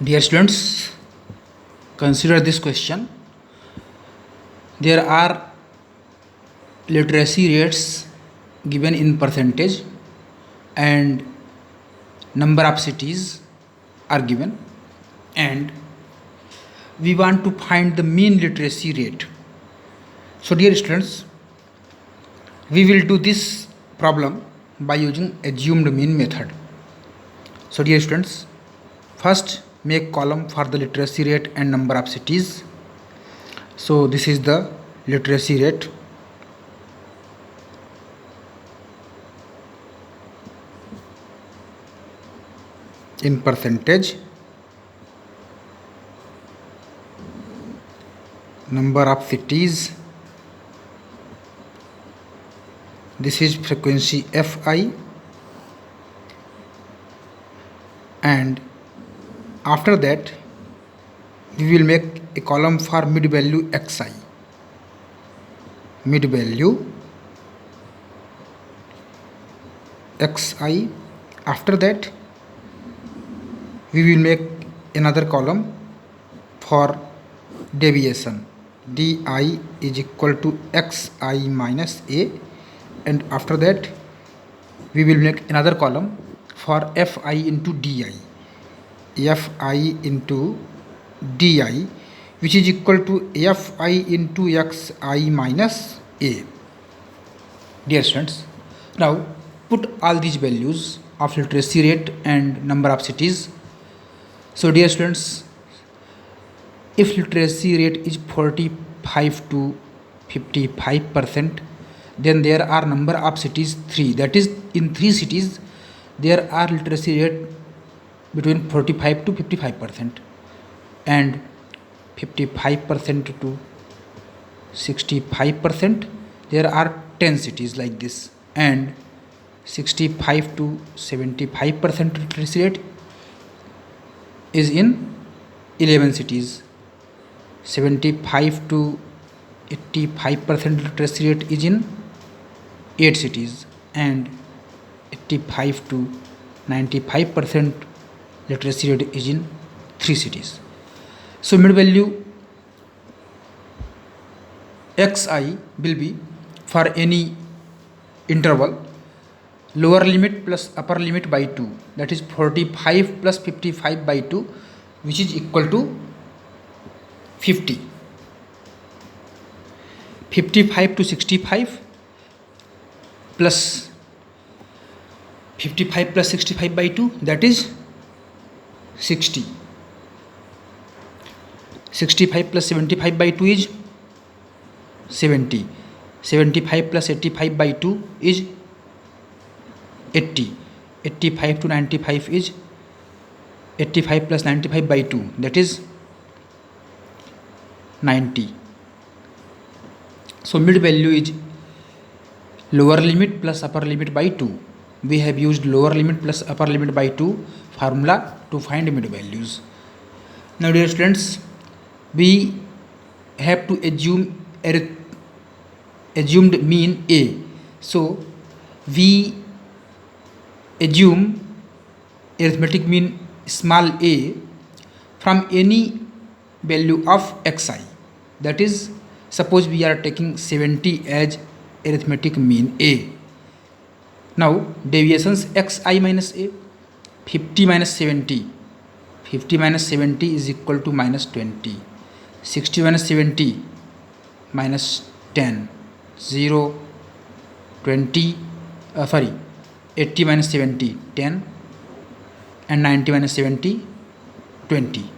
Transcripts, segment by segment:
Dear students, consider this question. There are literacy rates given in percentage and number of cities are given, and we want to find the mean literacy rate. So dear students, we will do this problem by using assumed mean method. So dear students, first make column for the literacy rate and number of cities. So this is the literacy rate. In percentage, number of cities, this is frequency Fi, and after that we will make a column for mid value Xi, mid value Xi. After that we will make another column for deviation, di is equal to xi minus a, and after that we will make another column for fi into di, fi into di, which is equal to fi into xi minus a. Dear students, now put all these values of literacy rate and number of cities. So dear students, if literacy rate is 45 to 55%, then there are number of cities 3. That is, in 3 cities there are literacy rate between 45 to 55%, and 55% to 65% there are 10 cities like this, and 65 to 75% literacy rate is in 11 cities, 75 to 85% literacy rate is in 8 cities, and 85 to 95% literacy rate is in 3 cities. So mid value xi will be for any interval lower limit plus upper limit by 2, that is 45 plus 55 by 2, which is equal to 50. 55 to 65 plus 55 plus 65 by 2, that is 60. 65 plus 75 by 2 is 70. 75 plus 85 by 2 is 80. 85 to 95 is 85 plus 95 by 2, that is 90. So mid value is lower limit plus upper limit by 2. We have used lower limit plus upper limit by 2 formula to find mid values. Now dear students, we have to assumed mean A. So we assume arithmetic mean small a from any value of xi. That is, suppose we are taking 70 as arithmetic mean a. Now deviations xi minus a, 50 minus 70, 50 minus 70 is equal to minus 20, 60 minus 70 minus 10, 0, 20, 80 minus 70, 10, and 90 minus 70, 20.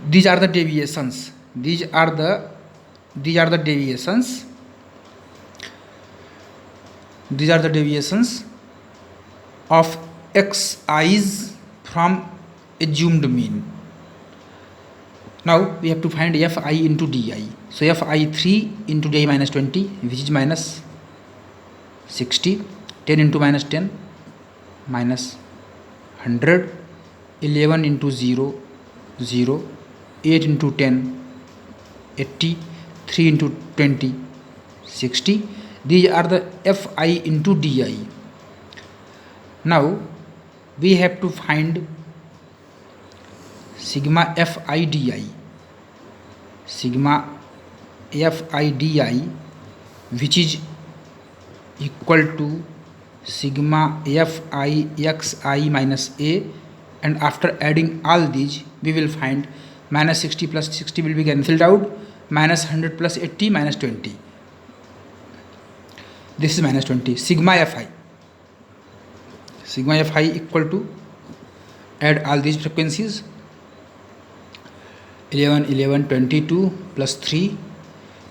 These are the deviations. These are the deviations. These are the deviations of xi's from assumed mean. Now we have to find fi into di. So fi 3 into di minus 20, which is minus 60, 10 into minus 10, minus 100, 11 into 0, 0, 8 into 10, 80, 3 into 20, 60. These are the fi into di. Now we have to find sigma fi di, sigma fi di, which is equal to sigma fi xi minus a, and after adding all these we will find minus 60 plus 60 will be cancelled out, minus 100 plus 80 minus 20. This is minus 20. Sigma fi equal to, add all these frequencies, 11 11 22 plus 3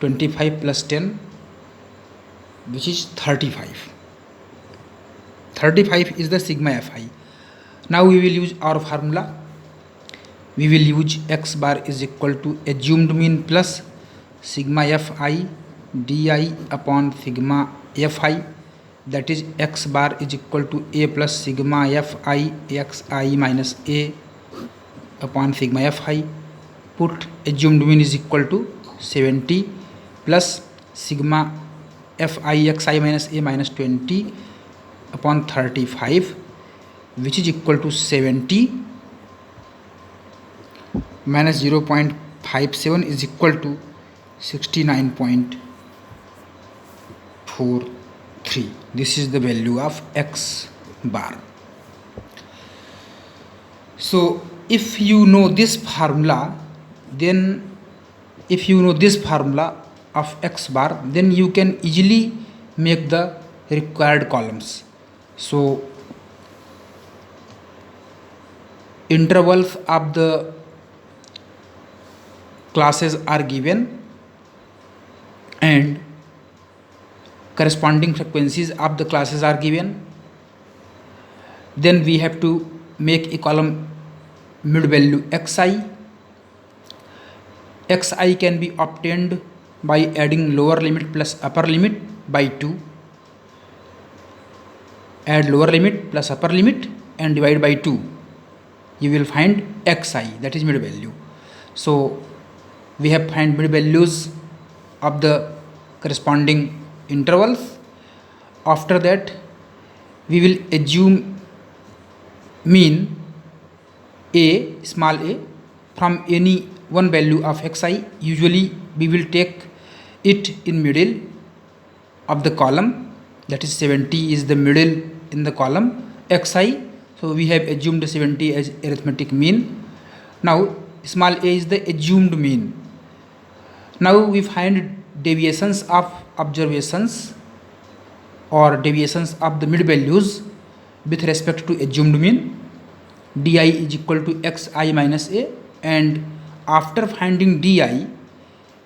25 plus 10, which is 35. 35 is the sigma fi. Now we will use our formula. We will use x bar is equal to assumed mean plus sigma fi di upon sigma fi, that is x bar is equal to a plus sigma fi xi minus a upon sigma fi. Put assumed mean is equal to 70 plus sigma fi xi minus a minus 20 upon 35, which is equal to 70 minus 0.57 is equal to 69.43. This is the value of x bar. So if you know this formula, then if you know this formula of x bar, then you can easily make the required columns. So intervals of the classes are given and corresponding frequencies of the classes are given. Then we have to make a column mid value xi. Xi can be obtained by adding lower limit plus upper limit by 2. Add lower limit plus upper limit and divide by 2. You will find xi, that is mid value. So we have find mid values of the corresponding intervals. After that we will assume mean a, small a, from any one value of xi. Usually we will take it in middle of the column, that is 70 is the middle in the column xi. So we have assumed 70 as arithmetic mean. Now small a is the assumed mean. Now we find deviations of observations or deviations of the mid values with respect to assumed mean. Di is equal to xi minus a, and after finding di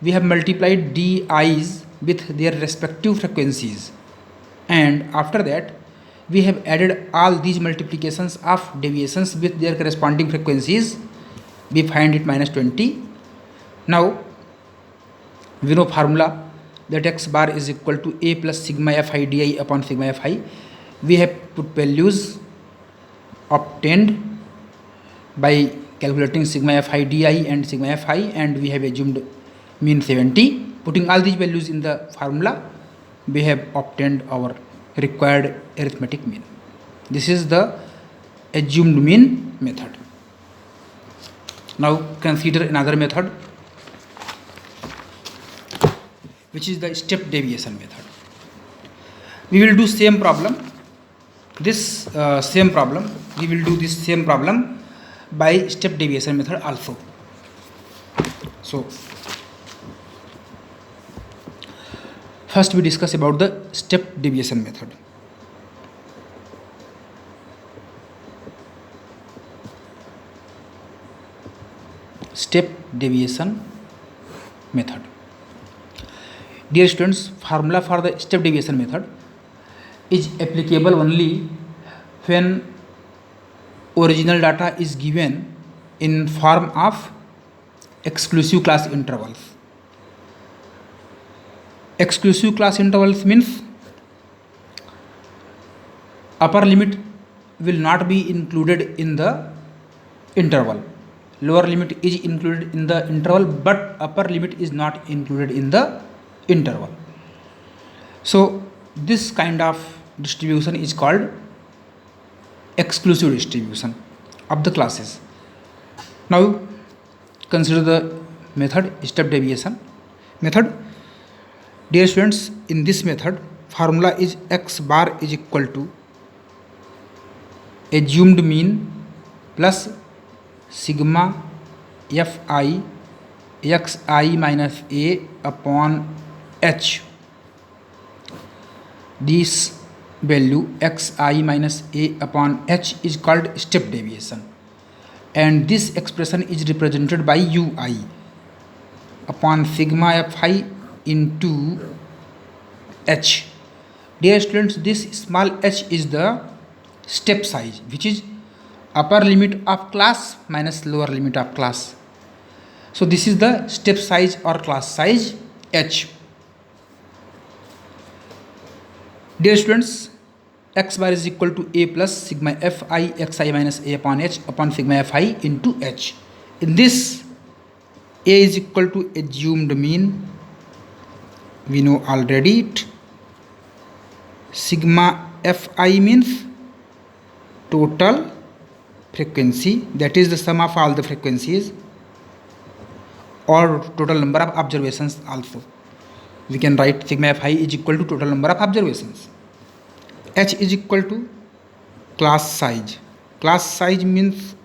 we have multiplied di's with their respective frequencies, and after that we have added all these multiplications of deviations with their corresponding frequencies. We find it minus 20. Now we know formula that x bar is equal to a plus sigma fi di upon sigma fi. We have put values obtained by calculating sigma fi di and sigma fi, and we have assumed mean 70. Putting all these values in the formula, we have obtained our required arithmetic mean. This is the assumed mean method. Now consider another method, which is the step deviation method. We will do same problem. We will do this same problem by step deviation method also. So first we discuss about the step deviation method. Step deviation method. Dear students, formula for the step deviation method is applicable only when original data is given in form of exclusive class intervals. Exclusive class intervals means upper limit will not be included in the interval. Lower limit is included in the interval, but upper limit is not included in the interval. So this kind of distribution is called exclusive distribution of the classes. Now consider the method step deviation method. Dear students, in this method formula is x bar is equal to assumed mean plus sigma fi xi minus a upon h. This value xi minus a upon h is called step deviation, and this expression is represented by ui upon sigma fi into h. Dear students, this small h is the step size, which is upper limit of class minus lower limit of class. So this is the step size or class size h. Dear students, x bar is equal to a plus sigma fi xi minus a upon h upon sigma fi into h. In this, a is equal to assumed mean, we know already it. Sigma fi means total frequency, that is the sum of all the frequencies, or total number of observations also. We can write sigma fi is equal to total number of observations. H is equal to class size. Class size means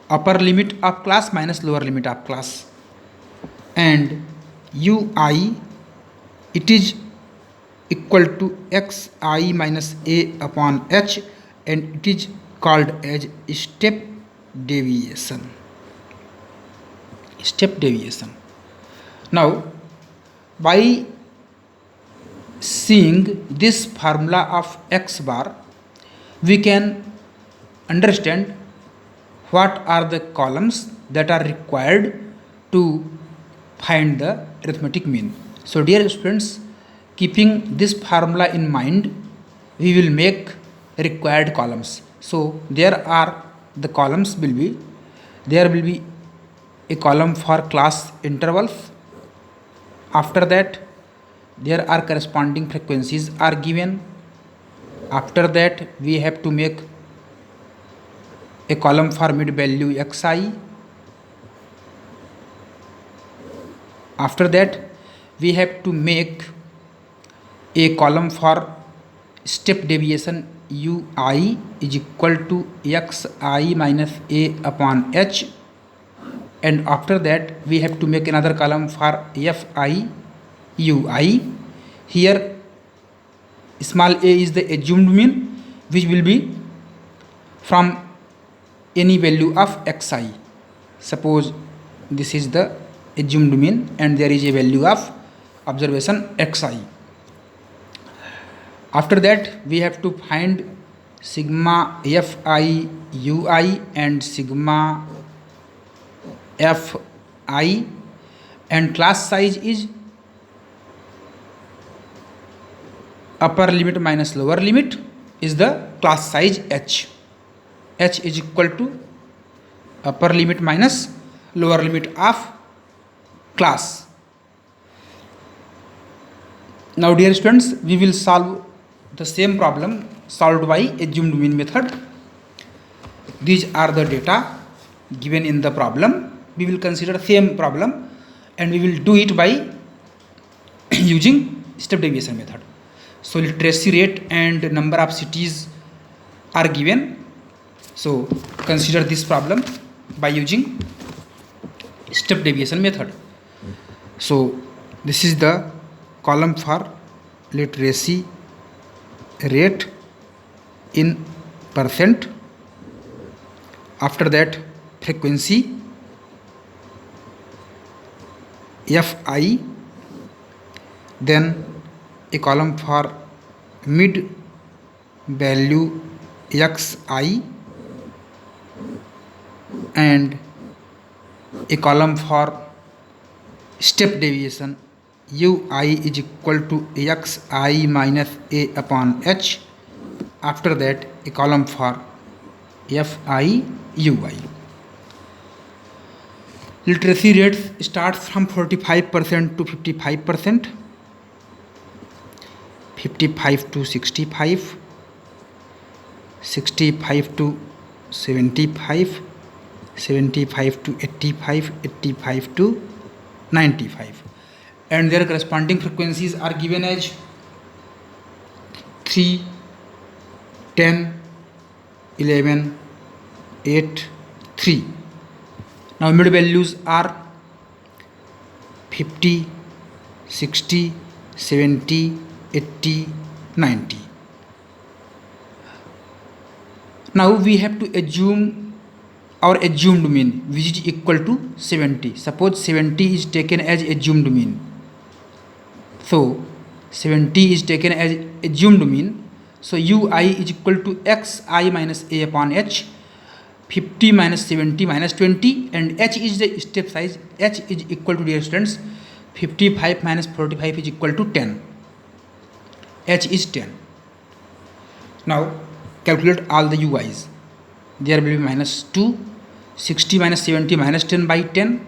upper limit of class minus lower limit of class. And ui, it is equal to xi minus a upon h, and it is called as step deviation. Step deviation. Now, by seeing this formula of x bar, we can understand what are the columns that are required to find the arithmetic mean. So dear students, keeping this formula in mind, we will make required columns. So there are the columns will be, there will be a column for class intervals. After that, there are corresponding frequencies are given. After that, we have to make a column for mid value xi. After that, we have to make a column for step deviation ui is equal to xi minus a upon h, and after that we have to make another column for fi ui. Here small a is the assumed mean, which will be from any value of xi. Suppose this is the assumed mean and there is a value of observation xi. After that, we have to find sigma fi ui and sigma fi, and class size is upper limit minus lower limit is the class size h. H is equal to upper limit minus lower limit of class. Now dear students, we will solve the same problem solved by assumed mean method. These are the data given in the problem. We will consider same problem and we will do it by using step deviation method. So literacy rate and number of cities are given. So consider this problem by using step deviation method. So this is the column for literacy rate in percent. After that, frequency fi, then a column for mid value xi, and a column for step deviation ui is equal to xi minus a upon h. After that, a column for fi ui. Literacy rates starts from 45% to 55%, 55 to 65, 65 to 75, 75 to 85, 85 to 95, and their corresponding frequencies are given as 3, 10, 11, 8, 3. Now mid values are 50, 60, 70, 80, 90. Now we have to assume our assumed mean, which is equal to 70. Suppose 70 is taken as assumed mean. So 70 is taken as assumed mean. So ui is equal to xi minus a upon h, 50 minus 70 minus 20, and h is the step size. H is equal to, dear students, 55 minus 45 is equal to 10. H is 10. Now calculate all the ui's. There will be minus 2, 60 minus 70 minus 10 by 10,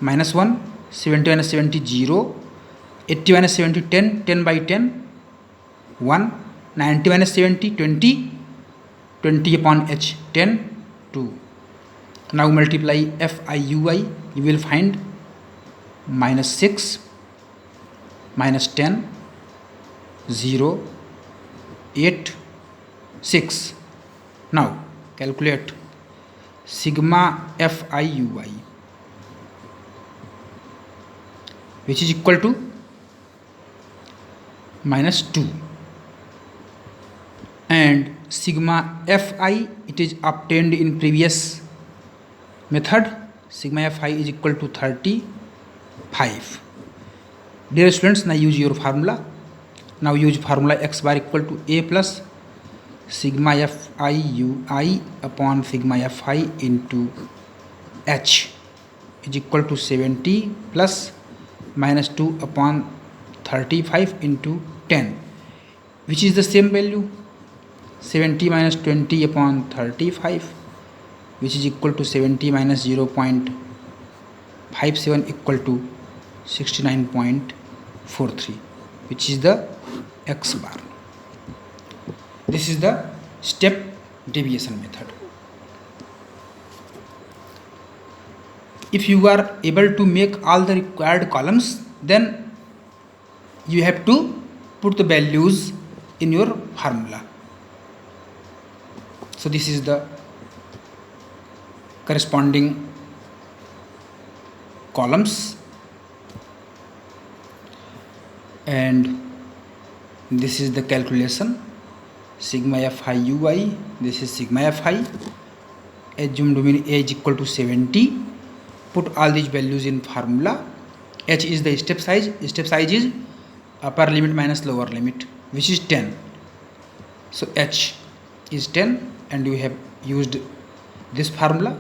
minus 1, 70 minus 70 0, 80 minus 70 10, 10 by 10, 1, 90 minus 70 20, 20 upon h 10, 2. Now multiply FIUI, you will find minus 6, minus 10, 0, 8, 6. Now calculate sigma FIUI, which is equal to minus 2, and sigma Fi, it is obtained in previous method. Sigma Fi is equal to 35. Dear students, now use your formula. Now use formula x bar equal to a plus sigma FIUI upon sigma Fi into h is equal to 70 plus minus 2 upon 35 into 10, which is the same value, 70 minus 20 upon 35, which is equal to 70 minus 0.57 equal to 69.43, which is the x bar. This is the step deviation method. If you are able to make all the required columns, then you have to put the values in your formula. So this is the corresponding columns, and this is the calculation. Sigma FIUI, this is sigma Fi, assumed mean a is equal to 70. Put all these values in formula. H is the step size. Step size is upper limit minus lower limit, which is 10. So H is 10, and we have used this formula.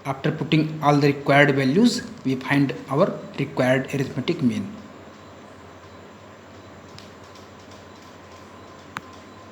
After putting all the required values, we find our required arithmetic mean.